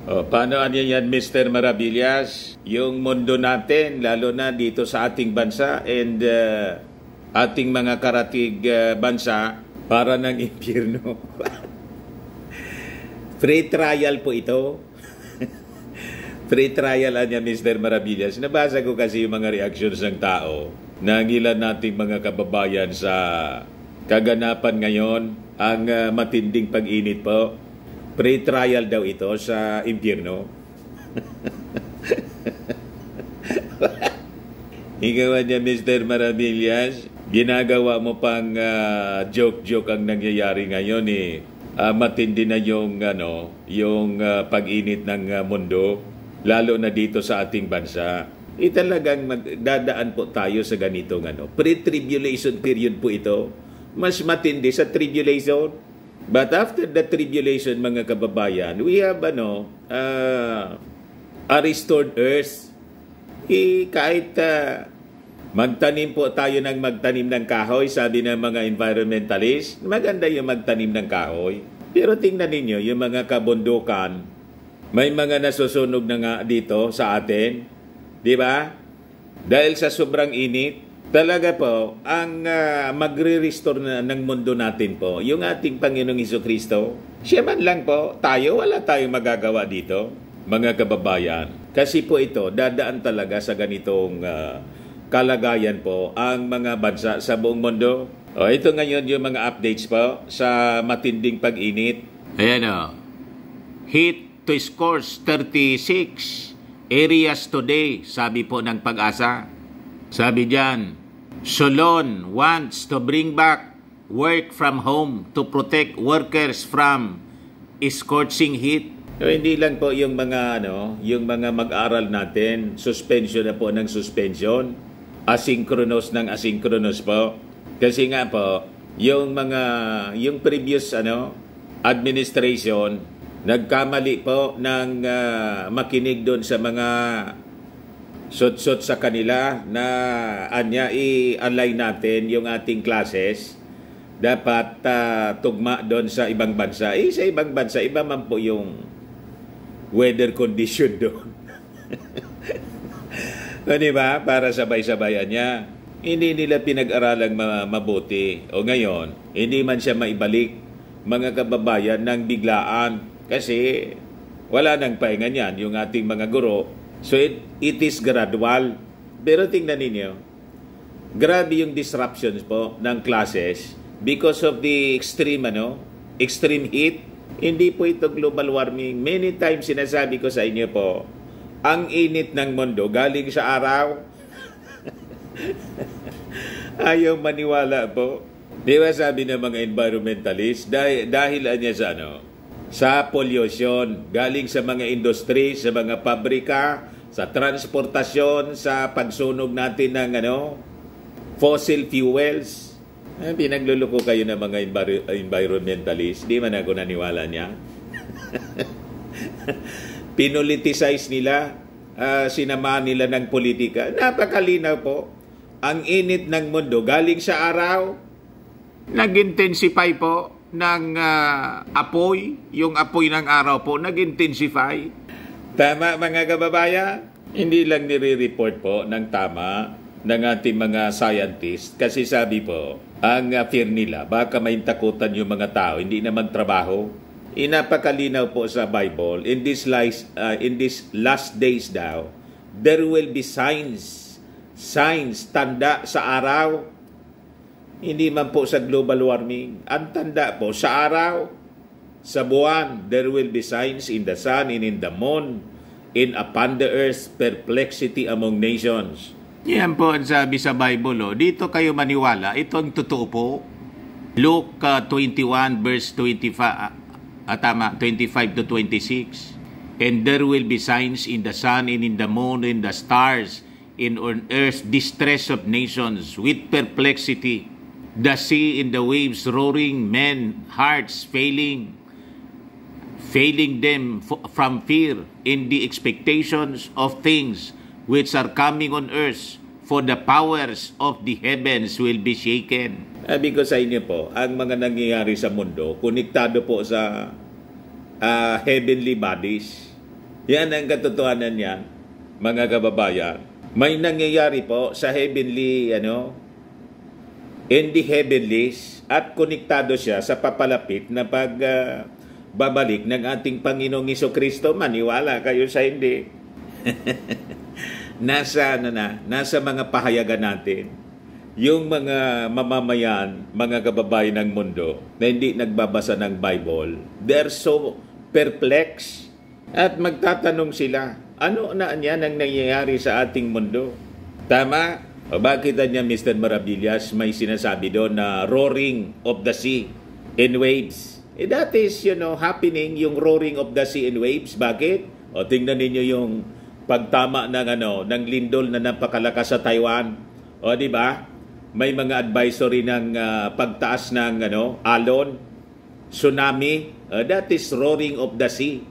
Paano yan, Mr. Maravillas? Yung mundo natin, lalo na dito sa ating bansa and ating mga karatig bansa, para ng impyerno. Free trial po ito. Free trial niya, Mr. Maravillas. Nabasa ko kasi yung mga reactions ng tao ng ilan nating mga kababayan sa kaganapan ngayon, ang matinding pag-init po. Pre-trial daw ito sa impyerno. Ikaw niya, Mr. Maravillas, ginagawa mo pang joke-joke ang nangyayari ngayon eh. Matindi na yung, pag-init ng mundo, lalo na dito sa ating bansa. Talagang magdadaan po tayo sa ganitong pre-tribulation period po ito. Mas matindi sa tribulation. But after the tribulation, mga kababayan, we have a restored earth. Kahit magtanim po tayo ng magtanim ng kahoy, sabi ng mga environmentalist, maganda yung magtanim ng kahoy. Pero tingnan ninyo, yung mga kabundukan, may mga nasusunog na nga dito sa atin. Di ba? Dahil sa sobrang init, talaga po, ang magre-restore na ng mundo natin po, yung ating Panginoong Hesukristo, siya man lang po, tayo, wala tayong magagawa dito, mga kababayan. Kasi po ito, dadaan talaga sa ganitong kalagayan po ang mga bansa sa buong mundo. Ito ngayon yung mga updates po sa matinding pag-init. Ayan Heat to scores 36 areas today, sabi po ng Pag-asa. Sabi diyan, Solon wants to bring back work from home to protect workers from scorching heat. Hindi lang po yung mga yung mga mag-aral natin, suspension na po ng suspension, asynchronous ng asynchronous po. Kasi nga po, yung previous administration nagkamali po ng makinig doon sa mga sot-sot sa kanila na i-align natin yung ating classes. Dapat tugma doon sa ibang bansa. Sa ibang bansa, iba man po yung weather condition doon. Diba? Para sabay-sabayan niya. Hindi nila pinag-aralang mabuti. O ngayon, hindi man siya maibalik, mga kababayan, ng biglaan. Kasi wala nang pahinga niyan yung ating mga guro. So it is gradual. Pero tingnan ninyo, grabe yung disruptions po ng classes because of the extreme heat. Hindi po ito global warming. Many times sinasabi ko sa inyo po, ang init ng mundo galing sa araw. Ayaw maniwala po. Di ba sabi ng mga environmentalists, dahil niya sa pollution, galing sa mga industry, sa mga pabrika, sa transportasyon, sa pagsunog natin ng fossil fuels. Pinagluluko kayo ng mga environmentalists. Di man ako naniwala niya. Pinoliticize nila, sinamahan nila ng politika. Napakalinaw po. Ang init ng mundo galing sa araw, nag-intensify po ng apoy. Yung apoy ng araw po nag-intensify. Tama, mga kababayan? Hindi lang nire-report po ng tama ng ating mga scientists. Kasi sabi po, ang fear nila, baka may takutan yung mga tao, hindi na magtrabaho. Inapakalinaw po sa Bible, in this last days daw, there will be signs, tanda sa araw. Hindi man po sa global warming. Ang tanda po sa araw, sa buwan, there will be signs in the sun and in the moon, in upon the earth, perplexity among nations. Yan po ang sabi sa Bible. Dito kayo maniwala. Ito ang totoo po. Luke 21 verse 25, 25 to 26. And there will be signs in the sun and in the moon and the stars, in on earth distress of nations with perplexity, the sea and the waves roaring, men hearts failing them from fear in the expectations of things which are coming on earth, for the powers of the heavens will be shaken. Sabi ko sa inyo po, ang mga nangyayari sa mundo, konektado po sa heavenly bodies. Yan ang katotohanan niyan, mga kababayan. May nangyayari po sa heavenly, in the heavenlies, at konektado siya sa papalapit na babalik ng ating Panginoong Hesukristo. Maniwala kayo sa hindi. Nasa mga pahayagan natin. Yung mga mamamayan, mga kababayan ng mundo na hindi nagbabasa ng Bible, they're so perplexed at magtatanong sila, ano na yan ang nangyayari sa ating mundo? Tama? O bakit niya, Mr. Maravillas, may sinasabi doon na roaring of the sea in waves? That is, happening, yung roaring of the sea in waves. Bakit? O tingnan ninyo yung pagtama ng lindol na napakalakas sa Taiwan. O di ba? May mga advisory ng pagtaas ng alon, tsunami. That is roaring of the sea.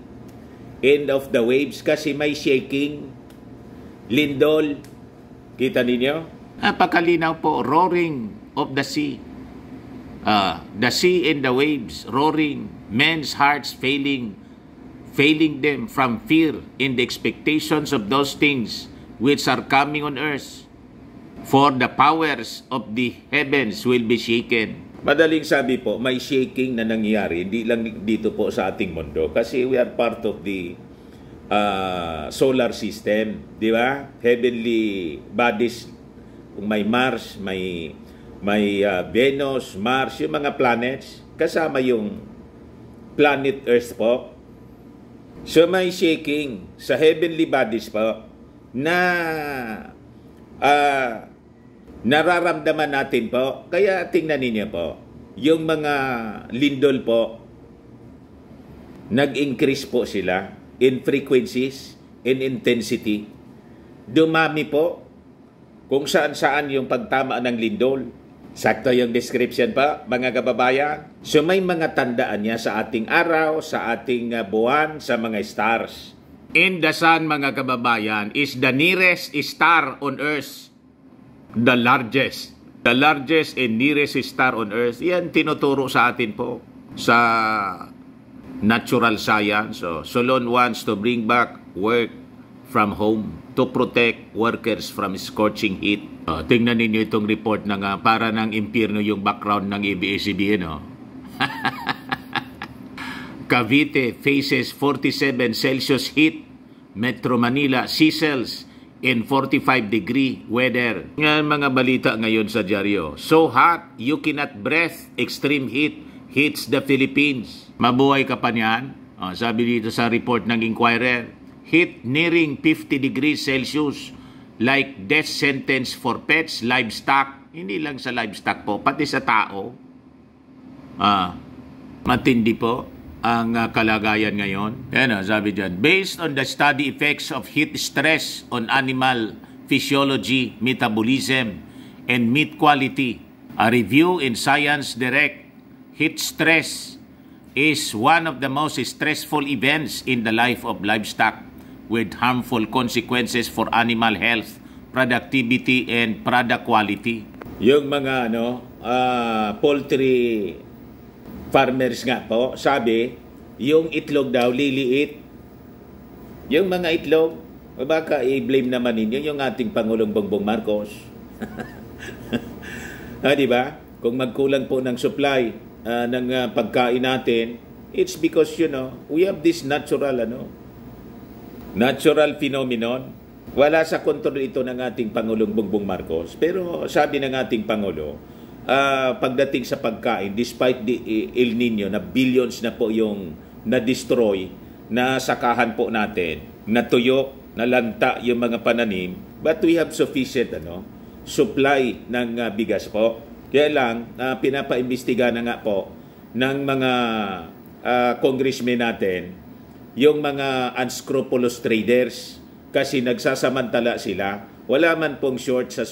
End of the waves kasi may shaking, lindol. Kita ninyo? Napakalinaw po, roaring of the sea. The sea and the waves roaring, men's hearts failing them from fear in the expectations of those things which are coming on earth. For the powers of the heavens will be shaken. Madaling sabi po, may shaking na nangyayari, hindi lang dito po sa ating mundo. Kasi we are part of the solar system, di ba? Heavenly bodies, kung may Mars, may Venus, Mars, yung mga planets, kasama yung planet Earth po. So may shaking sa heavenly bodies po na nararamdaman natin po. Kaya tingnan ninyo po, yung mga lindol po, nag-increase po sila in frequencies, in intensity. Dumami po kung saan-saan yung pagtama ng lindol. Sakto yung description pa, mga kababayan. So may mga tandaan niya sa ating araw, sa ating buwan, sa mga stars. In the sun, mga kababayan, is the nearest star on earth. The largest and nearest star on earth. Yan tinuturo sa atin po sa natural science. So, Solon wants to bring back work from home to protect workers from scorching heat. Tingnan ninyo itong report na para ng impyerno yung background ng ABS-CBN. Cavite faces 47 Celsius heat. Metro Manila sizzles in 45-degree weather. Yan mga balita ngayon sa dyaryo. So hot, you cannot breathe. Extreme heat hits the Philippines. Mabuhay ka pa niyan? Sabi dito sa report ng Inquirer, heat nearing 50 degrees Celsius, like death sentence for pets, livestock. Hindi lang sa livestock po, pati sa tao. Matindi po ang kalagayan ngayon. Yan sabi dyan. Based on the study effects of heat stress on animal physiology, metabolism, and meat quality, a review in Science Direct, heat stress is one of the most stressful events in the life of livestock with harmful consequences for animal health, productivity, and product quality. Yung mga poultry farmers nga po, sabi, yung itlog daw liliit. Yung mga itlog, baka i-blame naman ninyo yung ating Pangulong Bongbong Marcos. Di ba? Kung magkulang po ng supply ng pagkain natin, it's because, we have this natural phenomenon. Wala sa kontrol ito ng ating Pangulong Bongbong Marcos. Pero sabi ng ating Pangulo, pagdating sa pagkain, despite the El Nino na billions na po yung na-destroy, na sakahan po natin, natuyo, nalanta yung mga pananim, but we have sufficient supply ng bigas po. Kaya lang, pinapaimbestiga na nga po ng mga congressmen natin yung mga unscrupulous traders kasi nagsasamantala sila. Wala man pong shortage sa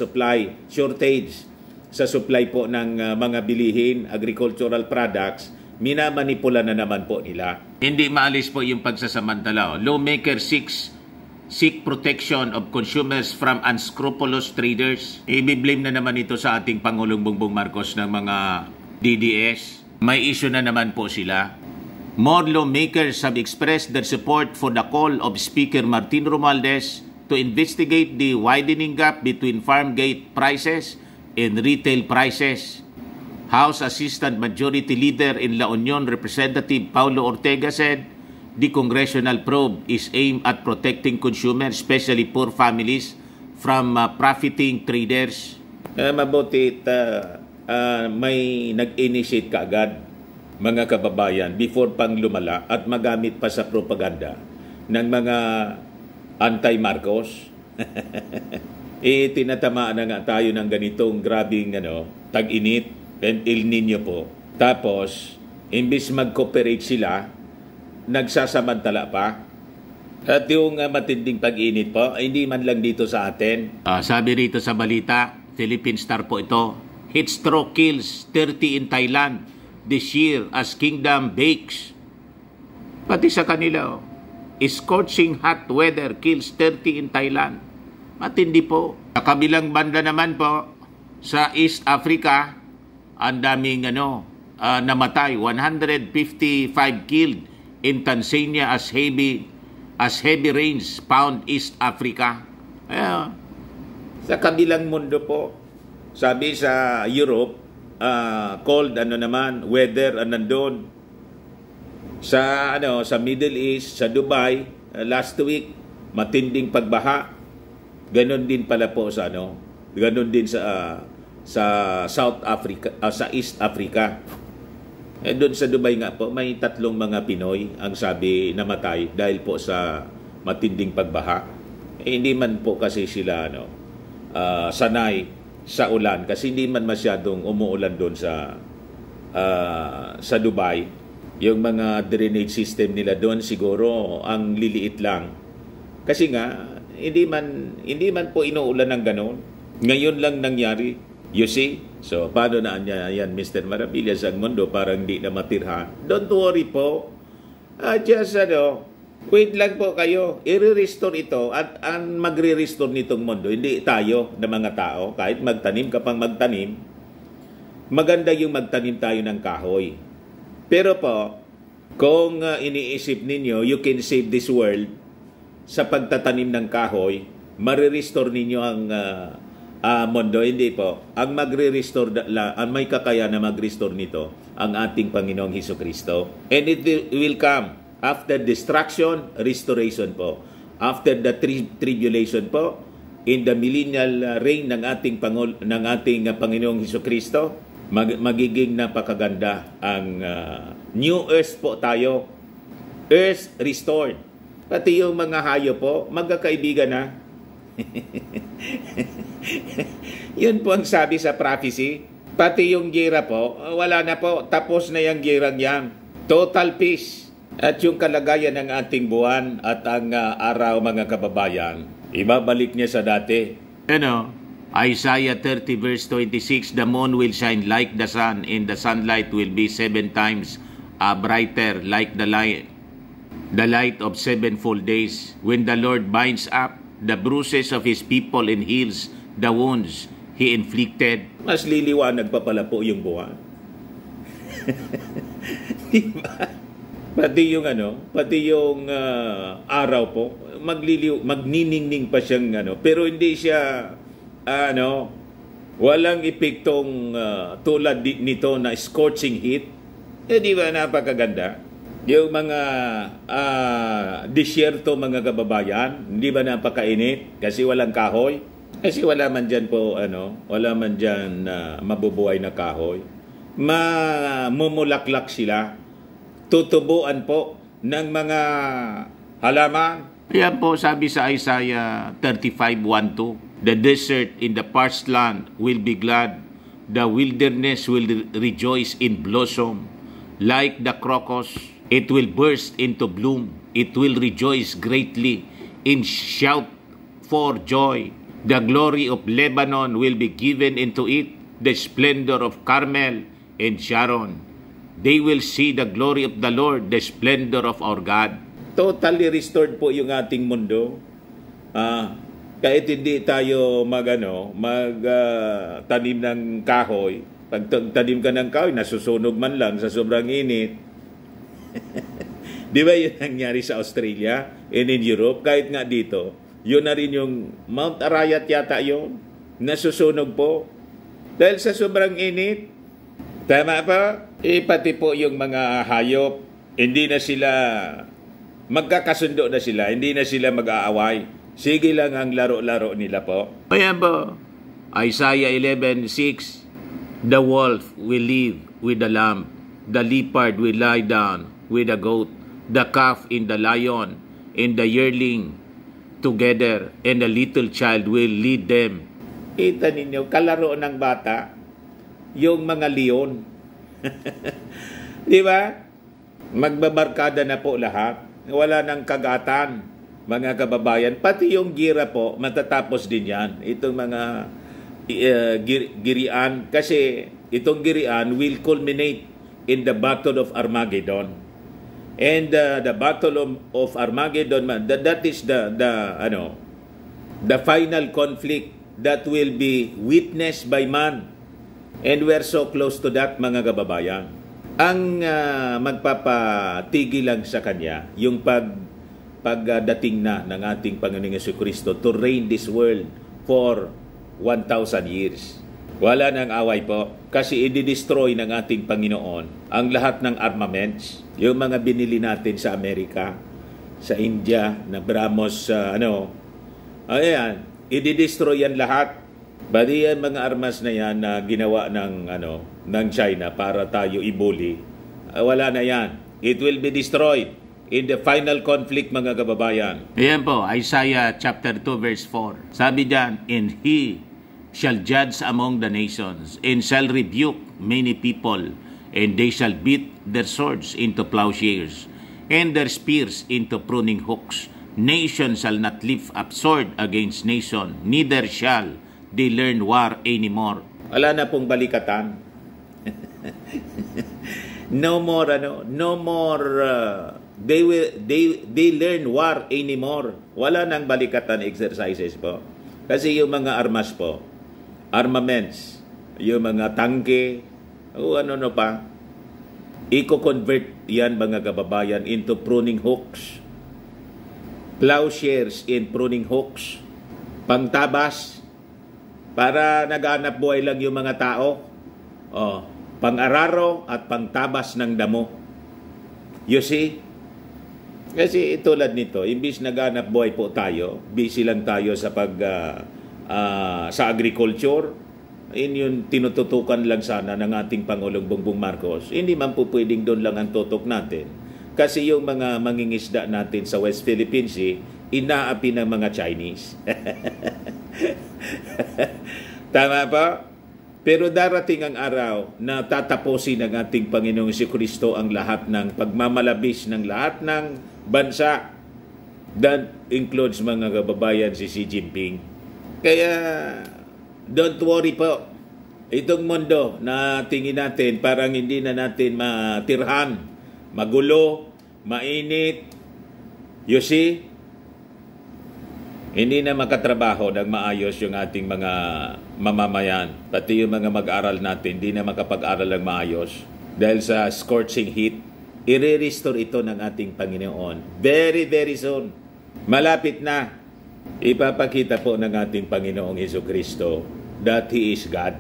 supply po ng mga bilihin, agricultural products, minamanipula na naman po nila. Hindi maalis po yung pagsasamantala. Lawmakers seek protection of consumers from unscrupulous traders. I-blame na naman ito sa ating Pangulong Bongbong Marcos ng mga DDS. May issue na naman po sila More lawmakers have expressed their support for the call of Speaker Martin Romualdez to investigate the widening gap between farm gate prices and retail prices. House Assistant Majority Leader in La Union, Representative Paulo Ortega said the congressional probe is aimed at protecting consumers, especially poor families, from profiting traders. Mabuti may nag-initiate kaagad, mga kababayan, before pang lumala at magamit pa sa propaganda ng mga anti-Marcos. Tinatamaan na nga tayo ng ganitong grabing tag-init and El Nino po. Tapos, imbis mag-cooperate sila, nagsasamantala pa. At yung matinding pag-init po, hindi man lang dito sa atin. Sabi rito sa balita, Philippine Star po ito, heat stroke kills 30 in Thailand this year as kingdom bakes. Pati sa kanila, scorching hot weather kills 30 in Thailand. Matindi po. Sa kabilang banda naman po, sa East Africa, ang daming namatay, 155 killed in Tanzania as heavy rains found East Africa. Sa kabilang mundo po, sabi sa Europe, cold weather nandun. Sa Middle East, sa Dubai, last week matinding pagbaha. Ganon din pala po sa ganon din sa South Africa, sa East Africa. Doon sa Dubai nga po, may 3 mga Pinoy ang sabi namatay dahil po sa matinding pagbaha. Hindi man po kasi sila sanay sa ulan kasi hindi man masyadong umuulan doon sa Dubai. Yung mga drainage system nila doon siguro ang liliit lang. Kasi nga hindi man po inuulan ng ganon. Ngayon lang nangyari. You see? So, paano na yan, Mr. Maravillas, ang mundo parang di na matirhan? Don't worry po. Just, wait lang po kayo. I-restore ito at ang magre-restore nitong mundo, hindi tayo na mga tao. Kahit magtanim ka pang magtanim, maganda yung magtanim tayo ng kahoy. Pero po, kung iniisip ninyo, you can save this world sa pagtatanim ng kahoy, marirestore ninyo ang mundo. Hindi po. Ang magre-restore, ang may kakaya na mag-restore nito, ang ating Panginoong Hesukristo. And it will come after destruction, restoration po. After the tribulation po, in the millennial reign ng ating Panginoong Hesukristo, magiging napakaganda ang new earth po tayo. Earth restored. Pati yung mga hayop po, magkakaibigan na. Yun po ang sabi sa prophecy. Pati yung gira po, wala na po. Tapos na yung girang yan. Total peace. At yung kalagayan ng ating buwan at ang araw, mga kababayan, ibabalik niya sa dati. Isaiah 30 verse 26, the moon will shine like the sun, and the sunlight will be 7 times brighter like the light of 7 full days. When the Lord binds up the bruises of His people and heals the wounds He inflicted. Mas liliwanag pa pala po yung buwan. Diba? Pati yung araw po, magniningning pa siyang pero hindi siya walang epektong tulad nito na scorching heat. Di ba napakaganda? Yung mga disyerto, mga kababayan, hindi ba napakainit? Kasi walang kahoy. Kasi wala man dyan po, wala man dyan mabubuhay na kahoy. Mamumulaklak sila. Tutubuan po ng mga halaman. Yan po sabi sa Isaiah 35:1-2. The desert in the parched land will be glad. The wilderness will rejoice in blossom. Like the crocus, it will burst into bloom. It will rejoice greatly and shout for joy. The glory of Lebanon will be given into it, the splendor of Carmel and Sharon. They will see the glory of the Lord, the splendor of our God. Totally restored po yung ating mundo. Kahit hindi tayo tanim ng kahoy. Pag tanim ka ng kahoy, nasusunog man lang sa sobrang init. Di ba yun nangyari sa Australia and in Europe? Kahit nga dito, yun na rin yung Mount Arayat yata yun. Nasusunog po. Dahil sa sobrang init. Tama pa? Pati po yung mga hayop, hindi na sila, magkakasundo na sila, hindi na sila mag-aaway. Sige lang ang laro-laro nila po. Ayan po. Isaiah 11:6. The wolf will live with the lamb. The leopard will lie down with the goat. The calf in the lion and the yearling together, and the little child will lead them. Kita ninyo, kalaro ng bata, yung mga leon. Di ba? Magbabarkada na po lahat. Wala nang kagatan, mga kababayan. Pati yung gira po, matatapos din yan. Itong mga girian. Kasi itong girian will culminate in the Battle of Armageddon. And the Battle of Armageddon, that is the final conflict that will be witnessed by man. And we're so close to that, mga kababayan. Ang magpapatigil lang sa kanya, yung pagdating na ng ating Panginoong Jesucristo to reign this world for 1,000 years. Wala nang away po kasi i-destroy ng ating Panginoon ang lahat ng armaments, yung mga binili natin sa Amerika, sa India, na BrahMos, ayan, i-destroy yan lahat. Bali yan mga armas na yan na ginawa ng China para tayo ibuli. Wala na yan. It will be destroyed in the final conflict, mga kababayan. Ayan po, Isaiah chapter 2 verse 4. Sabi diyan, and he shall judge among the nations, and shall rebuke many people, and they shall beat their swords into plowshares, and their spears into pruning hooks. Nation shall not lift up sword against nation, neither shall they learn war anymore. Wala na pong balikatan. No more they learn war anymore. Wala nang balikatan exercises po. Kasi yung mga armas po, armaments, yung mga tangke, o ano pa, i-convert yan, mga kababayan, into pruning hooks. Plowshares in pruning hooks. Pangtabas, para naghanap buhay lang yung mga tao. Pang-araro at pangtabas ng damo. You see? Kasi tulad nito, imbis naghanap buhay po tayo, busy lang tayo sa sa agriculture, yun tinututukan lang sana ng ating Pangulong Bongbong Marcos. Hindi man po pwedeng doon lang ang tutok natin. Kasi yung mga mangingisda natin sa West Philippine Sea, inaapi ng mga Chinese. Tama pa? Pero darating ang araw na tatapusin ng ating Panginoong Jesucristo ang lahat ng pagmamalabis ng lahat ng bansa. That includes, mga kababayan, si Xi Jinping. Kaya, don't worry po. Itong mundo na tingin natin, parang hindi na natin matirhan, magulo, mainit. You see? Hindi na makatrabaho ng maayos yung ating mga mamamayan. Pati yung mga mag-aral natin, hindi na makapag-aral ng maayos. Dahil sa scorching heat, i-restore ito ng ating Panginoon. Very, very soon. Malapit na. Ipapakita po ng ating Panginoong Jesucristo that He is God.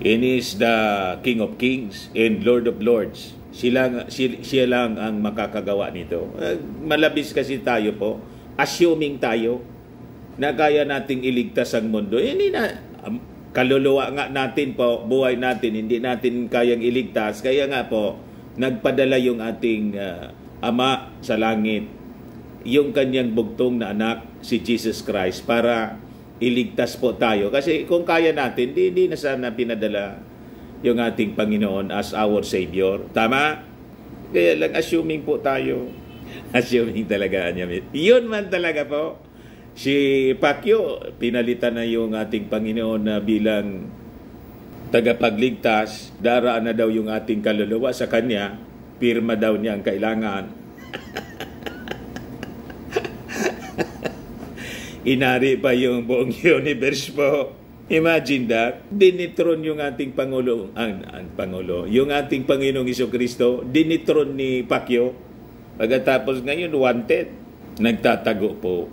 And He is the King of Kings and Lord of Lords. Siya lang ang makakagawa nito. Malabis kasi tayo po. Assuming tayo na kaya nating iligtas ang mundo. Hindi na, kaluluwa nga natin po, buhay natin, hindi natin kayang iligtas. Kaya nga po, nagpadala yung ating Ama sa langit, yung kanyang bugtong na anak, si Jesus Christ, para iligtas po tayo. Kasi kung kaya natin, hindi na sana pinadala yung ating Panginoon as our Savior. Tama? Kaya lang, assuming po tayo. Assuming talaga niya. Yun man talaga po. Si Pacquiao, pinalitan na yung ating Panginoon na bilang tagapagligtas. Daraan na daw yung ating kaluluwa sa kanya. Pirma daw niya ang kailangan. Inari pa yung buong universe po. Imagine that. Dinitron yung ating Pangulo, yung ating Panginoong Jesucristo, dinitron ni Pacquiao. Pagkatapos ngayon, wanted. Nagtatago po.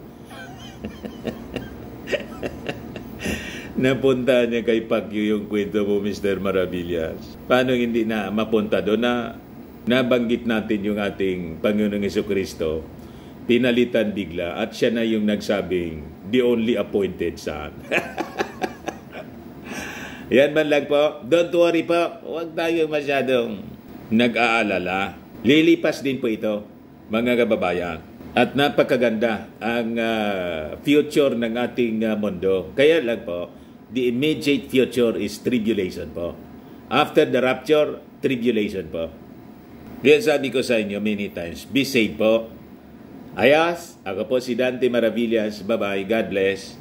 Napunta niya kay Pacquiao yung kwento mo, Mr. Maravillas. Paano hindi na mapunta doon na nabanggit natin yung ating Panginoong Jesucristo, pinalitan bigla at siya na yung nagsabing, the only appointed son. Yan man lang po. Don't worry po. Huwag tayo masyadong nag-aalala. Lilipas din po ito, mga kababayan. At napakaganda ang future ng ating mundo. Kaya lang po, the immediate future is tribulation po. After the rapture, tribulation po. Kaya sabi ko sa inyo many times, be safe po. Ayos, ako po si Dante Maravillas. Bye-bye. God bless.